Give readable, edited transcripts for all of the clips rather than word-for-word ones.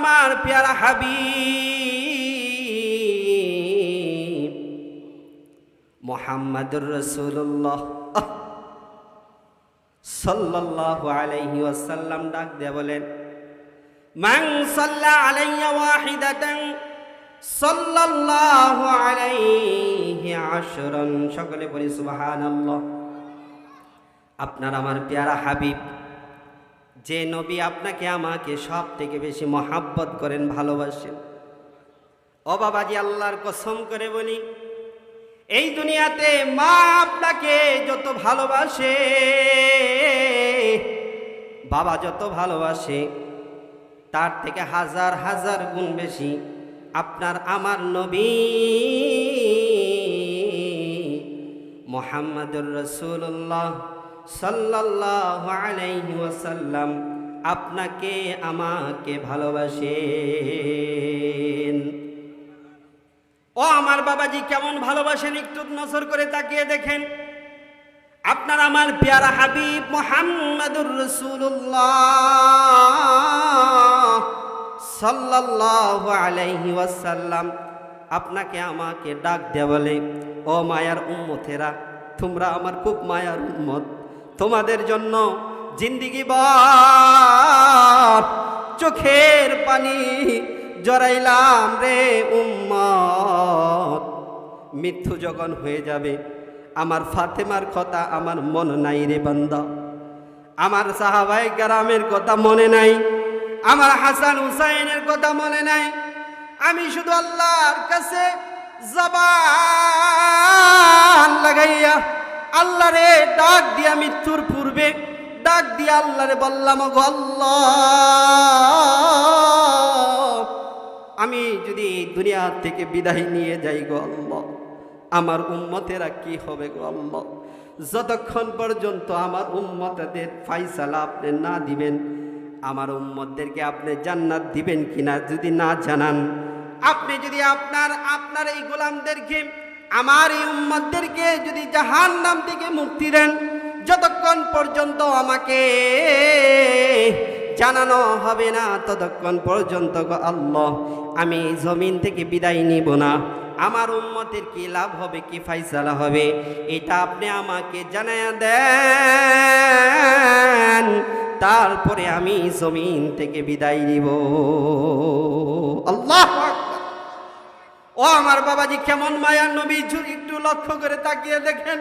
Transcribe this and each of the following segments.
আমার প্যারা হাবিব মুহাম্মাদুর রাসূলুল্লাহ সাল্লাল্লাহু আলাইহি ওয়াসাল্লাম ডাক দিয়ে বলেন, মান সাল্লা আলাইয়া ওয়াহিদাতান সাল্লাল্লাহু আলাইহি আশরান। সকলে বলি সুবহানাল্লাহ। আপনার আমার প্যারা হাবিব, যে নবী আপনাকে আমাকে সব থেকে বেশি মহাব্বত করেন, ভালোবাসেন, ও বাবাজি আল্লাহর কসম করে বলি, এই দুনিয়াতে মা আপনাকে যত ভালোবাসে, বাবা যত ভালোবাসে, তার থেকে হাজার হাজার গুণ বেশি আপনার আমার নবী মুহাম্মাদুর রাসূলুল্লাহ সাল্লাল্লাহু আলাইহি ওয়াসাল্লাম আপনাকে আমাকে ভালোবাসেন। ও আমার বাবাজি, কেমন ভালোবাসেন একটু নজর করে তাকিয়ে দেখেন। আপনার আমার প্যারা হাবিব মুহাম্মাদুর রাসূলুল্লাহ সাল্লাল্লাহু আলাইহি ওয়াসাল্লাম আপনাকে আমাকে ডাক দিয়ে বলে, ও মায়ার উম্মতেরা, তোমরা আমার খুব মায়ার উম্মত, তোমাদের জন্য জিন্দিগি ভর চোখের পানি জড়াইলাম রে উম্মত। মৃত্যু যখন হয়ে যাবে, আমার ফাতেমার কথা আমার মন নাই রে বান্দা, আমার সাহাবায়ে কেরামের কথা মনে নাই, আমার হাসান হুসাইনের কথা মনে নাই। আমি শুধু আল্লাহর কাছে জবান লাগাইয়া আল্লাহরে ডাক দিয়া মৃত্যুর পূর্বে ডাক দিয়া আল্লাহরে বললাম, গো আল্লাহ, আমি যদি দুনিয়া থেকে বিদায় নিয়ে যাই গো আল্লাহ, আমার উম্মতেরা কি হবে গো আল্লাহ? যতক্ষণ পর্যন্ত আমার উম্মতদের ফায়সালা আপনি না দিবেন, আমার উম্মতদেরকে আপনি জান্নাত দিবেন কিনা যদি না জানান, আপনি যদি আপনার এই গোলামদেরকে, আমার এই উম্মতদেরকে যদি জাহান্নাম থেকে মুক্তি দেন, যতক্ষণ পর্যন্ত আমাকে জানানো হবে না, ততক্ষণ পর্যন্ত গো আল্লাহ আমি জমিন থেকে বিদায় নিব না। আমার উম্মতের কি লাভ হবে, কি ফায়সালা হবে, এটা আপনি আমাকে জানায়া দেন, তারপরে আমি জমিন থেকে বিদায় নিব। আল্লাহু আকবার। ও আমার বাবাজি, কেমন মায়ার নবী, একটু লক্ষ্য করে তাকিয়ে দেখেন।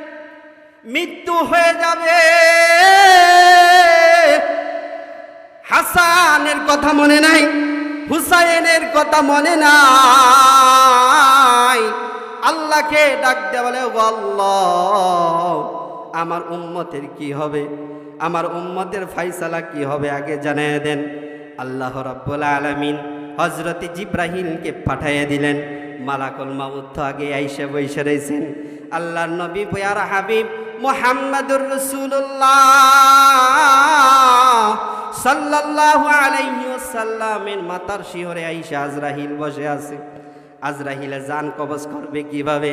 মৃত্যু হয়ে যাবে, হাসানের কথা মনে নাই, হুসাইনের কথা মনে নাই, আল্লাহকে ডাক দেয়া বলে, ও আল্লাহ, আমার উম্মতের কি হবে, আমার উম্মতের ফায়সালা কি হবে আগে জানিয়ে দেন। আল্লাহ রাব্বুল আলামিন হযরত জিবরাইলকে পাঠিয়ে দিলেন। মালাকুল মাউত তো আগে আইসা বইসা রয়েছেন। আল্লাহর নবী প্যারা হাবিব মুহাম্মাদুর রাসূলুল্লাহ সাল্লাল্লাহু আলাইহি ওয়াসাল্লামের মাথার শিহরে আইসা আজরাইল বসে আছে। আজরাইলে জান কবজ করবে কিভাবে?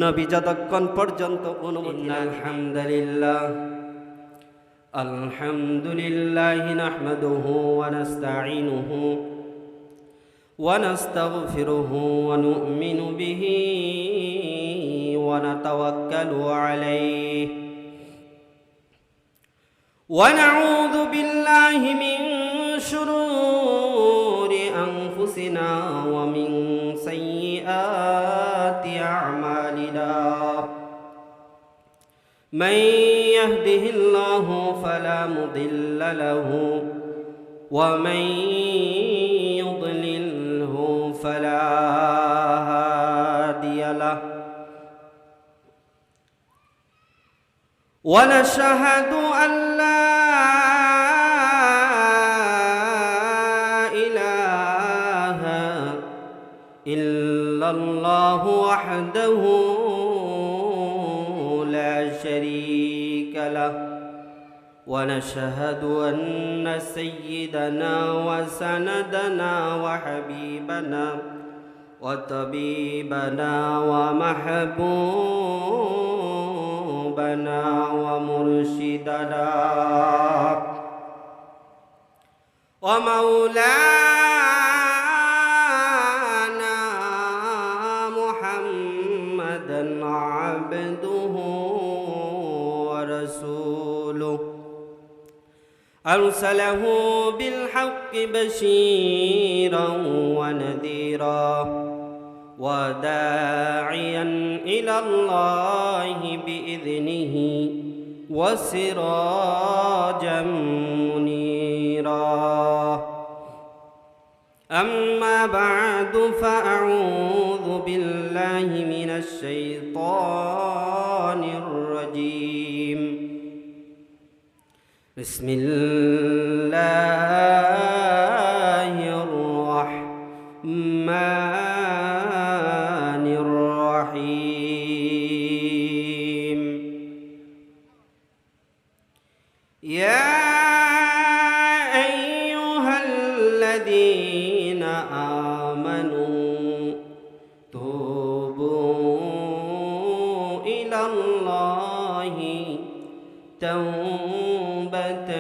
নবী যতক্ষণ পর্যন্ত অনুমতি না। আলহামদুলিল্লাহ আলহামদুলিল্লাহ নাহমাদুহু ওয়া নাস্তাঈনুহু ওয়া নাস্তাগফিরুহু ওয়া নু'মিনু বিহি ওয়া নাতাওয়াক্কালু আলাইহি ওয়া নাউযু বিল্লাহি মিন শুরুরি আনফুসিনা ওয়া মিন সাইয়্যাতি আ'মালিনা। من يهده الله فلا مضل له ومن يضلله فلا هادي له ونشهد أن لا إله إلا الله وحده لا شريك له ونشهد أن سيدنا وسندنا وحبيبنا وطبيبنا ومحبوبنا ومرشدنا ومولانا أرسله بالحق بشيرا ونذيرا وداعيا إلى الله بإذنه وسراجا منيرا. أما بعد فأعوذ بالله من الشيطان الرجيم. بسم الله الرحمن الرحيم. يا أيها الذين آمنوا توبوا إلى الله توبة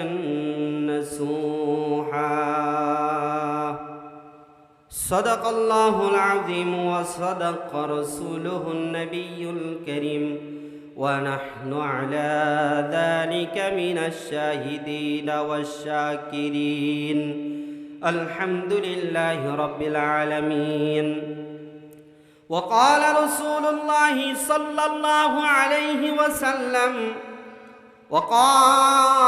نصوحا. صدق الله العظيم وصدق رسوله النبي الكريم ونحن على ذلك من الشاهدين والشاكرين. الحمد لله رب العالمين. وقال رسول الله صلى الله عليه وسلم وقال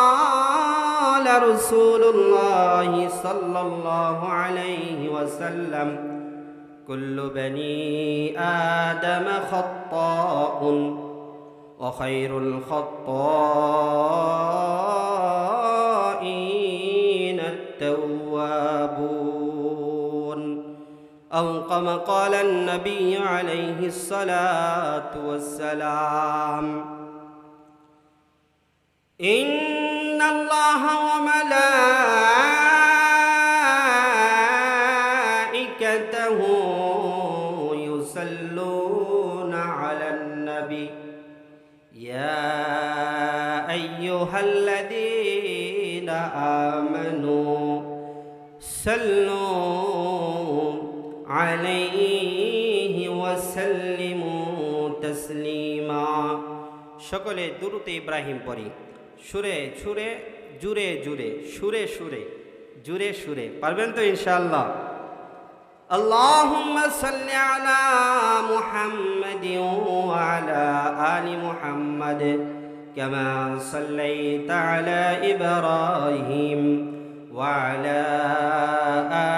رسول الله صلى الله عليه وسلم كل بني آدم خطاء وخير الخطائين التوابون، أو كما قال النبي عليه الصلاة والسلام. إن الله وملائكته يصلون على النبي يا أيها الذين آمنوا صلوا عليه وسلموا تسليما. সকলে দুরূদ ইব্রাহিম পড়ি, সুরে সুরে, জুরে জুরে, সুরে সুরে, জুরে সুরে। পারবেন তো ইনশাআল্লাহ? اللهم صل على محمد وعلى آل محمد كما صليت على إبراهيم وعلى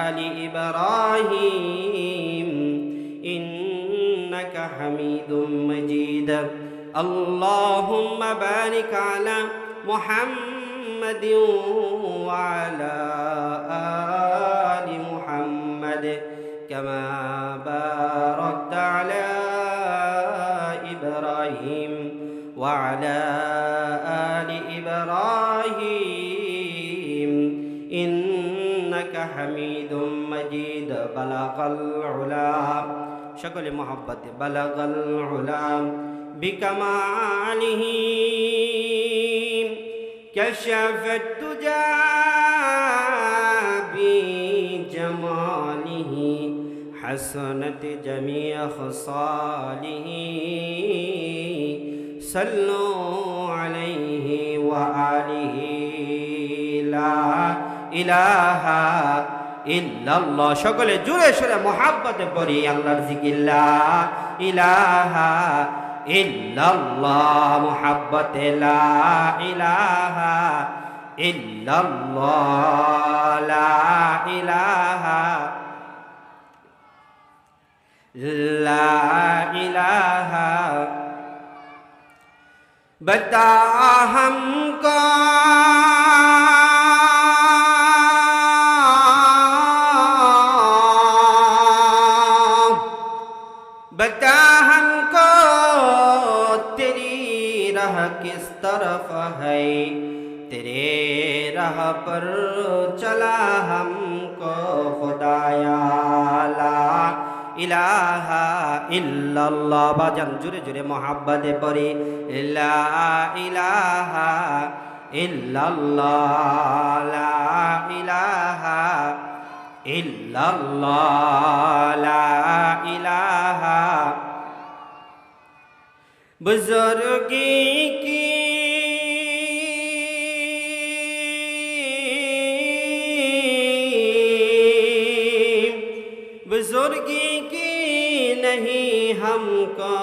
آل إبراهيم إنك حميد مجيد. اللهم بارك على محمد وعلى آل محمد كما باركت على إبراهيم وعلى آل إبراهيم إنك حميد مجيد. بلغ العلا شكل محبت بلغ العلا بكماله كشف الدجى بجماله حسنت جميع خصاله. صلوا عليه وآله لا إله إلا الله. সকলে জোরে সোরে মোহাব্বতে পড়ি আল্লাহর জিকির লা ইলাহা ইল্লাল্লাহ, মুহাব্বতে লা ইলাহা ইল্লাল্লাহ, লা ইলাহা লা ইলাহা। बता हमको बता हमको तेरी राह किस तरफ है, तेरे राह पर चला हमको खुदाया ला ইলাহা ইল্লাল্লাহ। বাজান জুড়ে জুড়ে মোহাব্বতে পড়ি লা ইলাহা ইল্লাল্লাহ, লা ইলাহা ইল্লাল্লাহ, লা ইলাহা। বুজুর্গি কি बुजुर्गी की नहीं हमको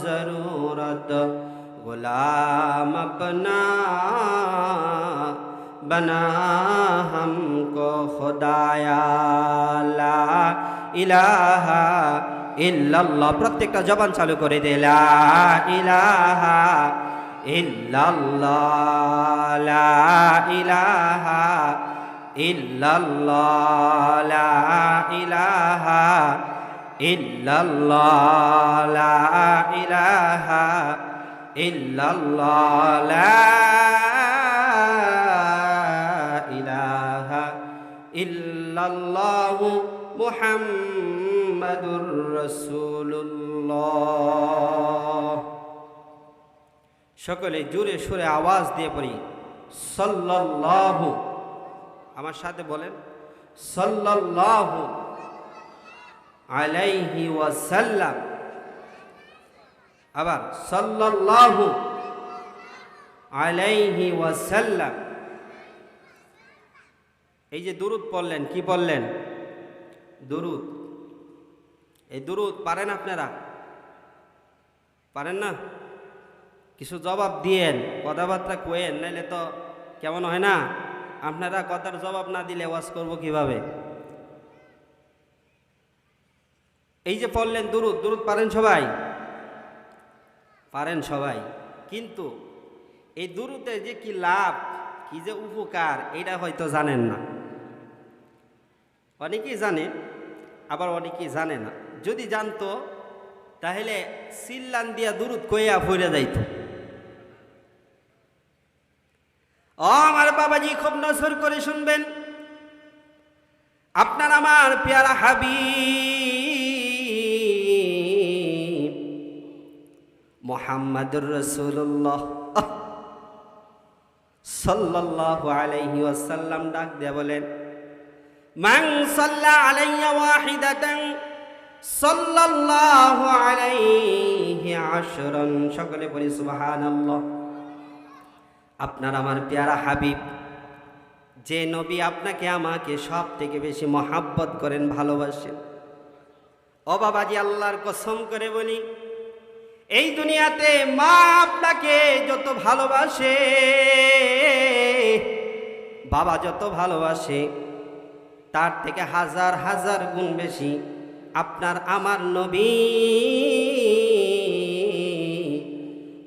जरूरत, गुलाम अपना बना हमको खुदाया। ला इलाहा इल्लल्लाह, प्रत्येकটা জবান চালু করে দে, লা ইলাহা ইল্লাল্লাহ, লা ইলাহা ইল্লাল্লাহ, লা ইলাহা ইল্লাল্লাহ, লা ইলাহা ইল্লাল্লাহ, লা ইলাহা ইল্লাল্লাহু মুহাম্মাদুর রাসূলুল্লাহ। সকলে জোরে সুরে আওয়াজ দিয়ে পড়ি সাল্লাল্লাহু, আমার সাথে বলেন সাল্লাল্লাহু আলাইহি ওয়াসাল্লাম। আবার সাল্লাল্লাহু আলাইহি ওয়াসাল্লাম। এই যে দুরূদ পড়লেন, কি পড়লেন? দুরূদ। এই দুরূদ পারেন আপনারা? পারেন না? কিছু জবাব দিয়েন, কথাবার্তা কোয়েন, নাইলে তো কেমন হয় না? আপনারা কথার জবাব না দিলে ওয়াজ করব কিভাবে? এই যে পড়লেন দুরূদ, দুরূদ পারেন সবাই? পারেন সবাই। কিন্তু এই দুরূদের যে কি লাভ, কি যে উপকার, এটা হয়তো জানেন না। অনেকেই জানে, আবার অনেকেই জানে না। যদি জানতো তাহলে সিল্লান দিয়া দুরূদ কইয়া ফইরা যাইতো। আমার বাবাজি খুব নজর করে শুনবেন, আপনার আমার পেয়ারা হাবিব মুহাম্মাদুর রাসূলুল্লাহ সাল্লাল্লাহু আলাইহি ওয়াসাল্লাম ডাক দিয়ে বলেন, মান সাল্লা আলাইয়া ওয়াহিদাতান সাল্লাল্লাহু আলাইহি আশরান। সকলে বলি সুবহানাল্লাহ। আপনার আমার পেয়ারা হাবিব, যে নবী আপনাকে আমাকে সব থেকে বেশি মহাব্বত করেন, ভালোবাসেন, ও বাবাজি আল্লাহর কসম করে বলি, এই দুনিয়াতে মা আপনাকে যত ভালোবাসে, বাবা যত ভালোবাসে, তার থেকে হাজার হাজার গুণ বেশি আপনার আমার নবী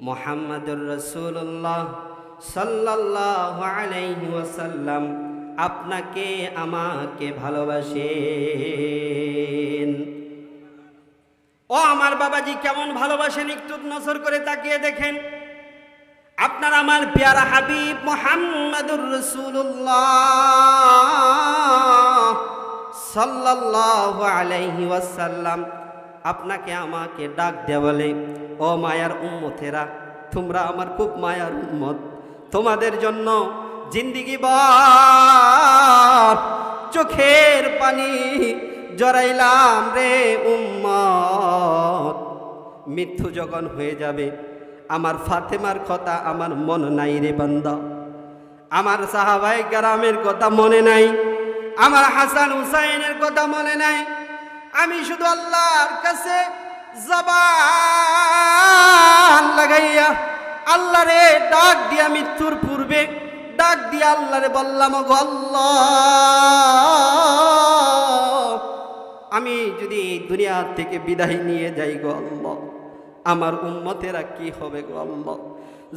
মুহাম্মাদুর রাসূলুল্লাহ সাল্লাল্লাহু আলাইহি ওয়াসাল্লাম আপনাকে আমাকে ভালোবাসেন। ও আমার বাবাজি কেমন ভালোবাসেন একটু নজর করে তাকিয়ে দেখেন। আপনার আমার পেয়ারা হাবিব মুহাম্মাদুর রাসূলুল্লাহ সাল্লাল্লাহু আলাইহি ওয়াসাল্লাম আপনাকে আমাকে ডাক দেয়া বলে, ও মায়ার উম্মতেরা, তোমরা আমার খুব মায়ার উম্মত, তোমাদের জন্য জিন্দিগি ভর চোখের পানি জড়াইলাম রে উম্মত। মৃত্যু যখন হয়ে যাবে, আমার ফাতেমার কথা আমার মনে নাই রে বান্দা, আমার সাহাবায়ে কেরামের কথা মনে নাই, আমার হাসান হুসাইনের কথা মনে নাই। আমি শুধু আল্লাহর কাছে জবান লাগাইয়া আল্লাহরে ডাক দিয়া মৃত্যুর পূর্বে ডাক দিয়া আল্লাহরে বললাম, গো আল্লাহ, আমি যদি এই দুনিয়া থেকে বিদায় নিয়ে যাই গো আল্লাহ, আমার উম্মতেরা কি হবে গো আল্লাহ?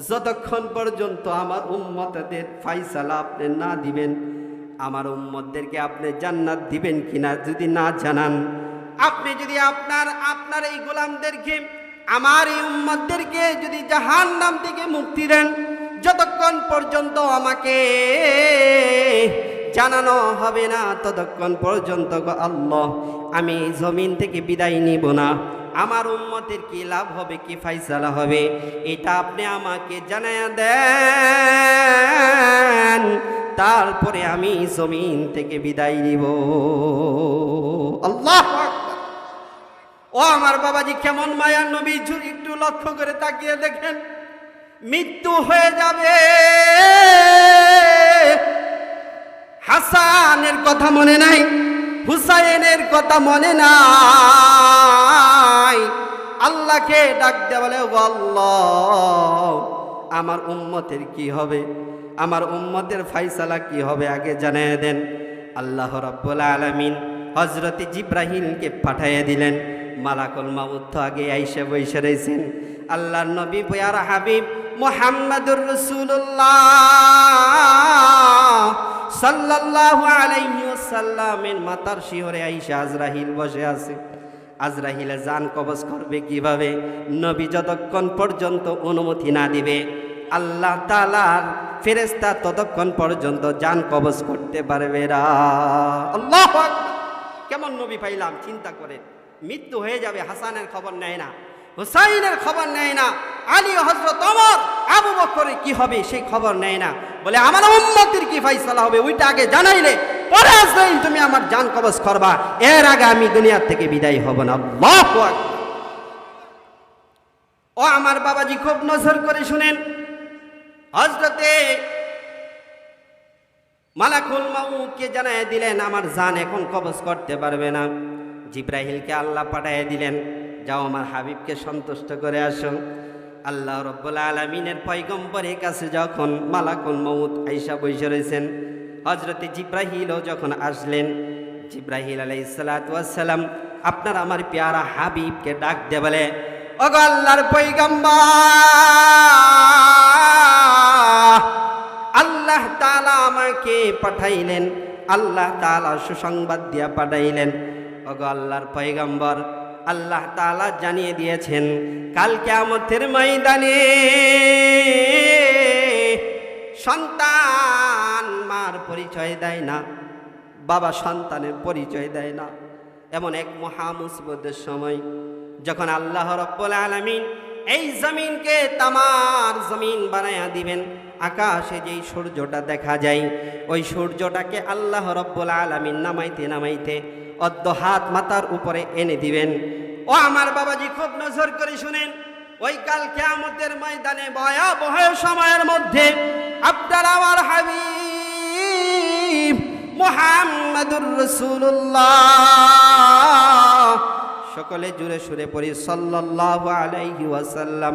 যতক্ষণ পর্যন্ত আমার উম্মতদের ফায়সালা আপনি না দিবেন, আমার উম্মতদেরকে আপনি জান্নাত দিবেন কিনা যদি না জানান, আপনি যদি আপনার এই গোলামদেরকে, আমার এই উম্মতদেরকে যদি জাহান্নাম থেকে মুক্তি দেন, যতক্ষণ পর্যন্ত আমাকে জানানো হবে না, ততক্ষণ পর্যন্ত গো আল্লাহ আমি জমিন থেকে বিদায় নিব না। আমার উম্মতের কি লাভ হবে, কি ফায়সালা হবে, এটা আপনি আমাকে জানায়া দেন, তারপরে আমি জমিন থেকে বিদায় নিব। আল্লাহু আকবার। ও আমার বাবাজি কেমন মায়ার নবী, একটু লক্ষ্য করে তাকিয়ে দেখেন। মৃত্যু হয়ে যাবে, হাসানের কথা মনে নাই, হুসাইনের কথা মনে নাই, আল্লাহকে ডাক দিয়ে বলে, ও আল্লাহ, আমার উম্মতের কি হবে, আমার উম্মতের ফাইসালা কি হবে আগে জানিয়ে দেন। আল্লাহ রাব্বুল আলামিন হযরত জিবরাইলকে পাঠিয়ে দিলেন। মালাকুল মাউত তো আগে আইসা বইসা রয়েছেন। আল্লাহর নবী প্যারা হাবিব মুহাম্মাদুর রাসূলুল্লাহ সাল্লাল্লাহু আলাইহি ওয়াসাল্লামের মাথার শিহরে আইসা আজরাইল বসে আছে। আজরাইলে জান কবজ করবে কিভাবে? নবী যতক্ষণ পর্যন্ত অনুমতি না দিবে, আল্লাহ তাআলার ফেরেশতা ততক্ষণ পর্যন্ত জান কবজ করতে পারবে না। আল্লাহু আকবার! কেমন নবী পাইলাম চিন্তা করেন। মৃত্যু হয়ে যাবে, হাসানের খবর নেয় না, হুসাইনের খবর নেয় না, আলী, হযরত ওমর, আবু বকরের কি হবে সেই খবর নেয় না। বলে আমার উম্মতের কি ফয়সালা হবে ওইটা আগে জানাইলে পরে আজরাইল তুমি আমার জান কবজ করবা, এর আগে আমি দুনিয়া থেকে বিদায় হব না। আল্লাহু আকবার! ও আমার বাবাজি, খুব নজর করে শুনেন। হযরতে মালাকুল মাউতকে জানায় দিলেন আমার জান এখন কবজ করতে পারবে না। জিবরাইলকে আল্লাহ পাঠিয়ে দিলেন, যাও আমার হাবিবকে সন্তুষ্ট করে আসো। আল্লাহ রাব্বুল আলামিনের পয়গম্বরের কাছে যখন মালাকুল মাউত আইসা বসে রয়েছেন, হযরতে জিবরাইলও যখন আসলেন, জিবরাইল আলাইহিস সালাতু ওয়াস সালাম আপনার আমার পেয়ারা হাবিবকে ডাক দিয়ে বলে, ওগো আল্লাহর পয়গম্বর, আল্লাহ তাআলা আমাকে পাঠাইলেন, আল্লাহ তাআলা সুসংবাদ দিয়া পাঠাইলেন। ওগো আল্লাহর পয়গম্বর, আল্লাহ তাআলা জানিয়ে দিয়েছেন কাল কিয়ামতের ময়দানে সন্তান মার পরিচয় দেয় না, বাবা সন্তানের পরিচয় দেয় না। এমন এক মহা মুসিবতের সময় যখন আল্লাহ রাব্বুল আলামিন এই জমিনকে তামার জমিন বানায়া দিবেন, আকাশে যেই সূর্যটা দেখা যায় ওই সূর্যটাকে আল্লাহ রাব্বুল আলামিন নামাইতে নামাইতে অর্ধ হাত মাথার উপরে এনে দিবেন। ও আমার বাবাজি, খুব নজর করে শুনেন। ওই কাল কিয়ামতের ময়দানে ভয়াবহ সময়ের মধ্যে আপনার আমার হাবিব মুহাম্মাদুর রাসূলুল্লাহ, সকলে জুড়ে সুরে পড়ি সাল্লাল্লাহু আলাইহি ওয়াসাল্লাম,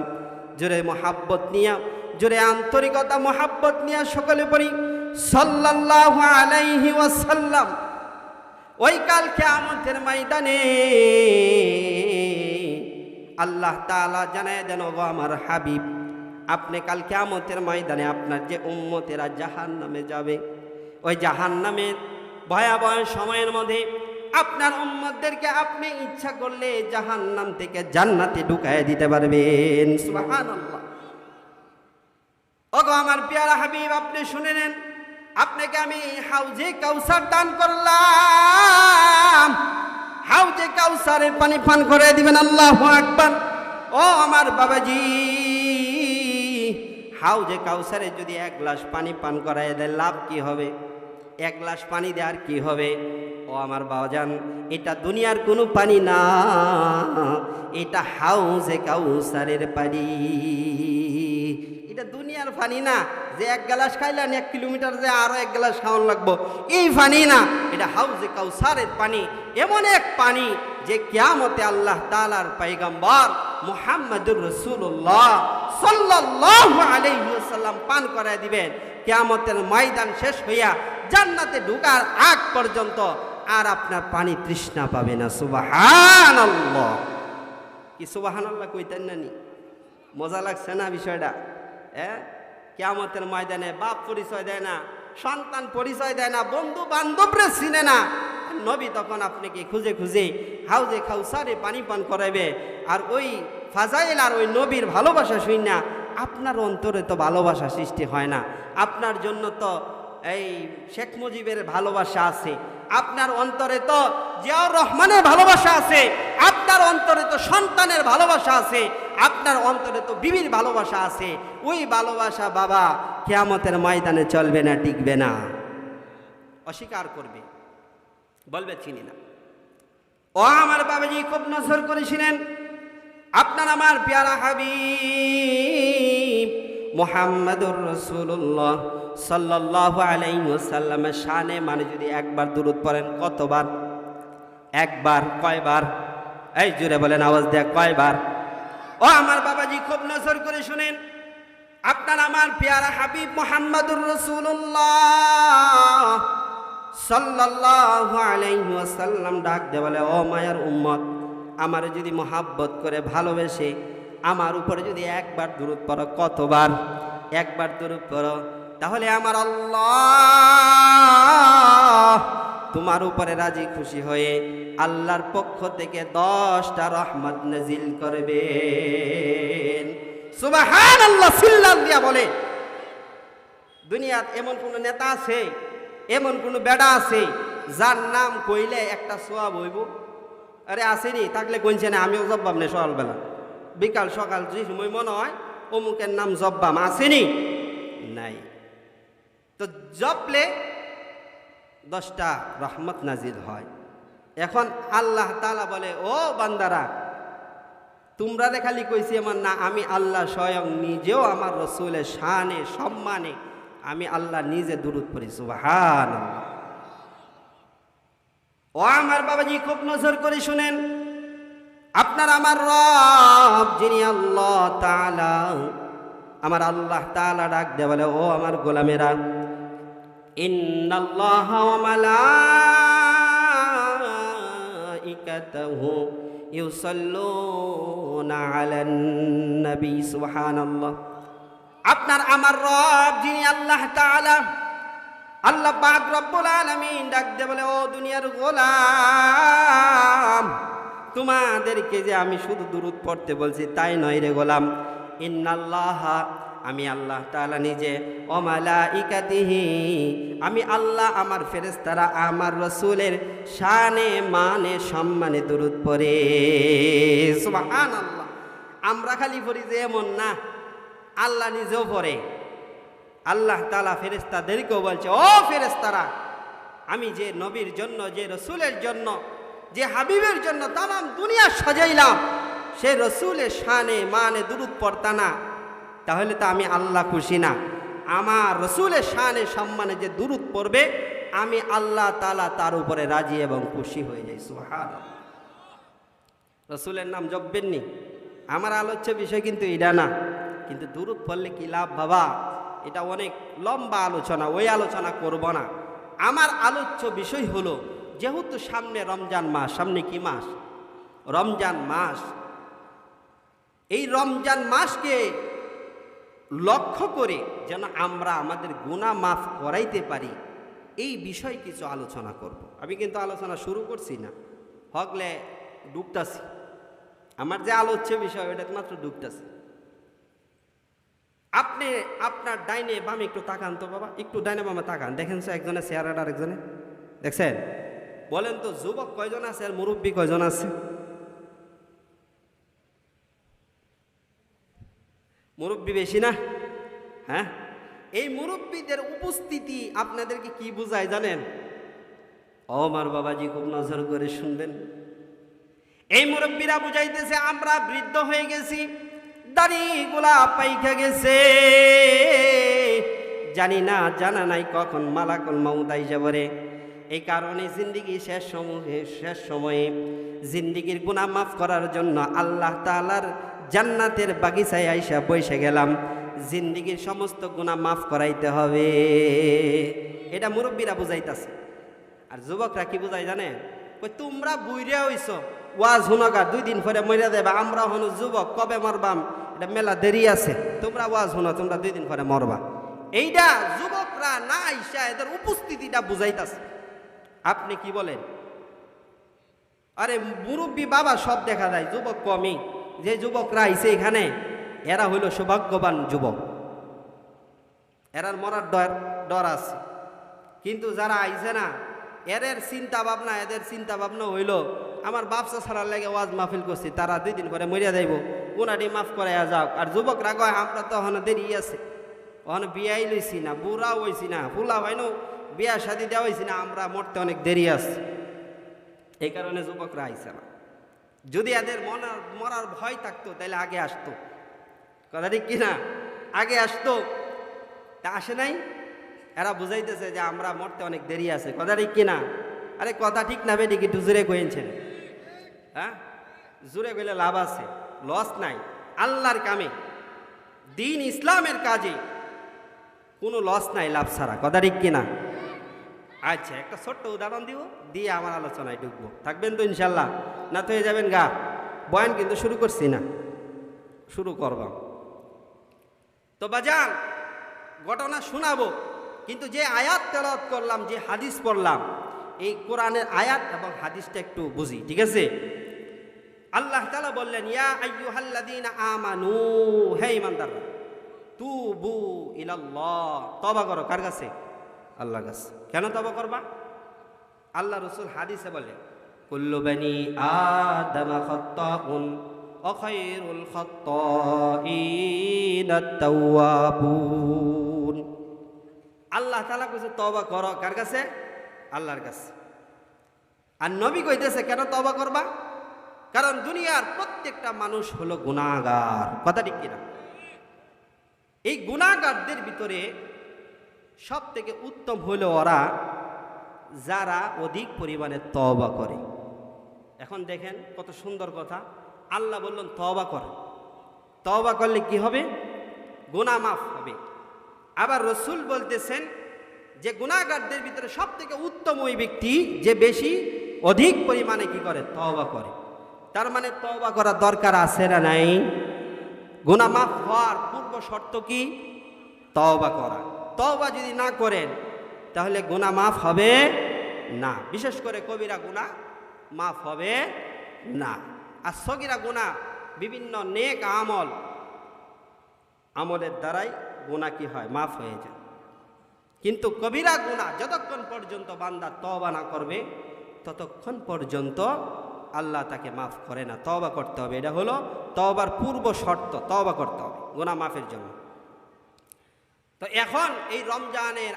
জুড়ে মোহাব্বত নিয়া, জুড়ে আন্তরিকতা মোহাব্বত নিয়া সকলে পড়ি সাল্লাল্লাহু আলাইহি ওয়াসাল্লাম। ওই কাল কিয়ামতের ময়দানে আল্লাহ তাআলা জানায় দেন, ওগো আমার হাবিব, আপনি কাল কিয়ামতের ময়দানে আপনার যে উম্মতেরা জাহান্নামে যাবে, ওই জাহান্নামের ভয়াবহ সময়ের মধ্যে আপনার উম্মতদেরকে আপনি ইচ্ছা করলে জাহান্নাম থেকে জান্নাতে ঢুকায় দিতে পারবেন। সুবহানাল্লাহ! ওগো আমার প্যারা হাবিব, আপনি শুনে নেন, আপনাকে আমি হাউজে কাউসার দান করলাম, হাউজে কাউসারের পানি পান করে দিবেন। আল্লাহু আকবার! ও আমার বাবাজি, হাউজে কাউসারে যদি এক গ্লাস পানি পান করায় দেয় লাভ কি হবে? এক গ্লাস পানি দেওয়ার কি হবে? ও আমার বাবাজান, এটা দুনিয়ার কোনো পানি না, এটা হাউজে কাউসারের পানি। এটা দুনিয়ার পানি না যে এক গ্লাস খাইলেন 1 কিলোমিটার যে আরো এক গ্লাস খাওয়ান লাগবো, এই পানি না, এটা হাউজে কাউসারের পানি। এমন এক পানি যে কিয়ামতে আল্লাহ তাআলার পয়গম্বর মুহাম্মাদুর রাসূলুল্লাহ সাল্লাল্লাহু আলাইহি ওয়াসাল্লাম পান করায় দিবেন। কিয়ামতের ময়দান শেষ হইয়া জান্নাতে ঢোকার আগ পর্যন্ত আর আপনার পানি তৃষ্ণা পাবে না। সুবহানাল্লাহ! কি সুবহানাল্লাহ কইতেন না নি? মজা লাগছে না বিষয়টা? কিয়ামতের ময়দানে বাপ পরিচয় দেয় না, সন্তান পরিচয় দেয় না, বন্ধু বান্ধবরা চিনে না, নবী তখন আপনাকে খুঁজে খুঁজে হাউজে কাউসারে পানি পান করাবে। আর ওই ফাজাইল আর ওই নবীর ভালোবাসা শুই না, আপনার অন্তরে তো ভালোবাসা সৃষ্টি হয় না। আপনার জন্য তো এই শেখ মুজিবের ভালোবাসা আছে, আপনার অন্তরে তো জিয়াউর রহমানের ভালোবাসা আছে, আপনার অন্তরে তো সন্তানের ভালোবাসা আছে, আপনার অন্তরে তো বিবির ভালোবাসা আছে। ওই ভালোবাসা বাবা কিয়ামতের ময়দানে চলবে না, টিকবে না, অস্বীকার করবে, বলবে চিনি না। ও আমার বাবাজি, খুব নজর করে শুনেন, আপনার আমার প্যারা হাবিব মুহাম্মাদুর রাসূলুল্লাহ সাল্লাল্লাহু আলাইহি ওয়াসাল্লামের শানে মানে যদি একবার দুরূদ পড়েন কতবার? একবার, কয়বার? এই জোরে বলেন, আওয়াজ দেয়া, কয়বার? ও আমার বাবাজি, খুব নজর করে শুনেন। আপনার আমার পেয়ারা হাবিব মুহাম্মাদুর রাসূলুল্লাহ সাল্লাল্লাহু আলাইহি ওয়াসাল্লাম ডাক দিয়ে বলে, ও মায়ার উম্মত, আমারে যদি মোহাব্বত করে ভালোবেসে আমার উপরে যদি একবার দুরূদ পড়ো, কতবার? একবার দুরূদ পড়ো, তাহলে আমার আল্লাহ তোমার উপরে রাজি খুশি হয়ে আল্লাহর পক্ষ থেকে 10টা রহমত নাজিল করবেন। সুবহানাল্লাহ, সিল্লাল দিয়া বলে। দুনিয়াত এমন কোন নেতা আছে, এমন কোন বেড়া আছে যার নাম কইলে একটা সওয়াব হইব? আরে আসেনি, থাকলে কইছে না, আমিও জব্বাম না সকালবেলা, বিকাল সকাল যে সময় মনে হয় অমুকের নাম জব্বাম, আসেনি? নাই। তো জপলে 10টা রহমত নাজিল হয়। এখন আল্লাহ তাআলা বলে, ও বান্দারা, তোমরা খালি কইছি আমার না, আমি আল্লাহ স্বয়ং নিজেও আমার রসুলের শানে সম্মানে আমি আল্লাহ নিজে দুরূদ পড়ি। সুবহানাল্লাহ। ও আমার বাবাজি, খুব নজর করে শুনেন। আপনার আমার রব যিনি আল্লাহ তাআলা, আমার আল্লাহ তাআলা ডাক দেয়া বলে, ও আমার গোলামেরা, ইন্নাল্লাহা ওয়া মালাইকাতাহু ইউসাল্লুনা আলান নবী। সুবহানাল্লাহ। আপনার আমার রব যিনি আল্লাহ তাআলা, আল্লাহ পাক রব্বুল আলামিন ডাক দিয়ে বলে, ও দুনিয়ার গোলাম, তোমাদেরকে যে আমি শুধু দুরূদ পড়তে বলছি তাই নয় রে গোলাম। ইন্নাল্লাহা, আমি আল্লাহ তাআলা নিজে, ও মালাইকাতিহি, আমি আল্লাহ আমার ফেরেশতারা আমার রাসূলের শানে মানে সম্মানে দুরূদ পড়ে। সুবহানাল্লাহ। আমরা খালি পড়ি যে এমন না, আল্লাহ নিজেও পড়ে। আল্লাহ তাআলা ফেরেশতাদেরকেও বলছে, ও ফেরেশতারা, আমি যে নবীর জন্য, যে রাসূলের জন্য, যে হাবিবের জন্য তামাম দুনিয়া সাজাইলাম, সে রাসূলের শানে মানে দুরূদ পড়তা না, তাহলে তো আমি আল্লাহ খুশি না। আমার রাসূলের শানে সম্মানে যে দুরূদ পড়বে, আমি আল্লাহ তাআলা তার উপরে রাজি এবং খুশি হয়ে যাই। সুবহানাল্লাহ। রাসূলের নাম জপবেননি, আমার আলোচ্য বিষয় কিন্তু এটা না। কিন্তু দুরূদ পড়লে কি লাভ বাবা, এটা অনেক লম্বা আলোচনা, ওই আলোচনা করব না। আমার আলোচ্য বিষয় হলো, যেহেতু সামনে রমজান মাস, সামনে কি মাস? রমজান মাস। এই রমজান মাসকে লক্ষ্য করে যেন আমরা আমাদের গুনাহ মাফ করাইতে পারি, এই বিষয়ে কিছু আলোচনা করব। আমি কিন্তু আলোচনা শুরু করছি না, হকলে ডুবতাছি। আমার যে আলোচ্য বিষয় ওটা মাত্র ডুবতাছি। আপনি আপনার ডাইনে বামে একটু তাকান তো বাবা, একটু ডাইনে বামে তাকান, দেখেন তো একজনের চেহারাটা আরেকজনে দেখছেন? বলেন তো, যুবক কয়জন আছে আর মুরব্বী কয়জন আছে? মুরব্বী বেশি না? হ্যাঁ, এই মুরব্বীদের উপস্থিতি আপনাদেরকে কি বুঝায় জানেন? ও আমার বাবাজি, খুব নজর করে শুনবেন। এই মুরব্বীরা বুঝাইতেছে আমরা বৃদ্ধ হয়ে গেছি, দাড়িগুলা পাইকা গেছে, জানি না, জানা নাই কখন মালাকুল মাউত আইসা পড়ে। এই কারণে জিন্দিগি শেষ সময়ে জিন্দিগির গুনাহ মাফ করার জন্য আল্লাহ তাআলার জান্নাতের বাগিচায় আইসা বসে গেলাম। জিন্দিগির সমস্ত গুনাহ মাফ করাইতে হবে, এটা মুরব্বীরা বুঝাইতেছে। আর যুবকরা কি বুঝাই জানে? কই তোমরা বুইরা হইছো, ওয়াজ হুনগা, 2 দিন পরে মরে যাবে, আমরা হনু যুবক, কবে মরবাম এটা মেলা দেরি আছে, তোমরা ওয়াজ হুনো, তোমরা 2 দিন পরে মরবা। এইটা যুবকরা না আইসা এদের উপস্থিতিটা বুঝাইতেছে। আপনি কি বলেন? আরে মুরব্বী বাবা সব দেখা যায়, যুবক কমই। যে যুবকরা আইছে এখানে, এরা হইল সৌভাগ্যবান যুবক, এরার মরার ডর আছে। কিন্তু যারা আইছে না, এদের চিন্তা ভাবনা হইল আমার বাপসা ছাড়ার লাগে ওয়াজ মাহফিল করছি, তারা 2 দিন পরে মরিয়া যাইব, গুনাটি মাফ করাইয়া যাও। আর যুবকরা কয় আমরা তো ওখানে দেরি আছে, ওখানে বিয়াই লইছি না, বুড়া হইছি না, ফুলা ভাইনো বিয়া শাদি দেওয়া হয়েছি না, আমরা মরতে অনেক দেরি আছে। এই কারণে যুবকরা আইছে না। যদি এদের মরার ভয় থাকতো তাহলে আগে আসতো, কথা ঠিক কিনা? আগে আসতো, তা আসে নাই। এরা বুঝাইতেছে যে আমরা মরতে অনেক দেরি আছে, কথা ঠিক কিনা? আরে কথা ঠিক না বেটি, একটু জোরে কইছেন। হ্যাঁ, জোরে কইলে লাভ আছে, লস নাই। আল্লাহর কামে, দিন ইসলামের কাজে কোনো লস নাই, লাভ ছাড়া। কথা ঠিক কিনা? আচ্ছা, একটা ছোট্ট উদাহরণ দিব, দিয়ে আমার আলোচনায় ঢুকবো। থাকবেন তো ইনশাল্লাহ? না তো হয়ে যাবেন গা। বয়ান কিন্তু শুরু করছি না, শুরু করব। তো বাজান, ঘটনা শোনাবো, কিন্তু যে আয়াত তেলাওয়াত করলাম, যে হাদিস পড়লাম, এই কোরআনের আয়াত এবং হাদিসটা একটু বুঝি, ঠিক আছে? আল্লাহ তাআলা বললেন, ইয়া আইয়ুহাল্লাযীনা আমানু, হে ঈমানদাররা, তুবু ইলাল্লাহ, তওবা করো। কার কাছে? আল্লাহর কাছে। কেন তওবা করবা? আল্লাহ রাসূল হাদিসে বলে, কুল্লু বানি আদামা খাত্তাউন ওয়া খায়রুল খাত্তাইনা আত-তাওয়াবুন। আল্লাহ তাআলা কইছে তওবা করো। কার কাছে? আল্লাহর কাছে। আর নবী কইতেছে কেন তওবা করবা? কারণ দুনিয়ার প্রত্যেকটা মানুষ হলো গুনাহগার। কথা ঠিক কিনা? এই গুনাহগারদের ভিতরে সব থেকে উত্তম হলো ওরা যারা অধিক পরিমাণে তওবা করে। এখন দেখেন কত সুন্দর কথা, আল্লাহ বললেন তওবা কর। তওবা করলে কি হবে? গুনাহ মাফ হবে। আবার রসুল বলতেছেন যে গুনাহগারদের ভিতরে সব থেকে উত্তম ওই ব্যক্তি যে বেশি অধিক পরিমাণে কি করে? তওবা করে। তার মানে তওবা করা দরকার আছে না নাই? গুনাহ মাফ হওয়ার পূর্ব শর্ত কি? তওবা করা। তওবা যদি না করেন তাহলে গুনাহ মাফ হবে না। বিশেষ করে কবিরা গুনাহ মাফ হবে না। আর সগীরা গুনাহ বিভিন্ন নেক আমলের দ্বারাই গুনাহ কি হয়? মাফ হয়ে যায়। কিন্তু কবিরা গুনাহ যতক্ষণ পর্যন্ত বান্দা তওবা না করবে ততক্ষণ পর্যন্ত আল্লাহ তাকে মাফ করে না। তওবা করতে হবে, এটা হলো তওবার পূর্ব শর্ত। তওবা করতে হবে গুনাহ মাফের জন্য। তো এখন এই রমজানের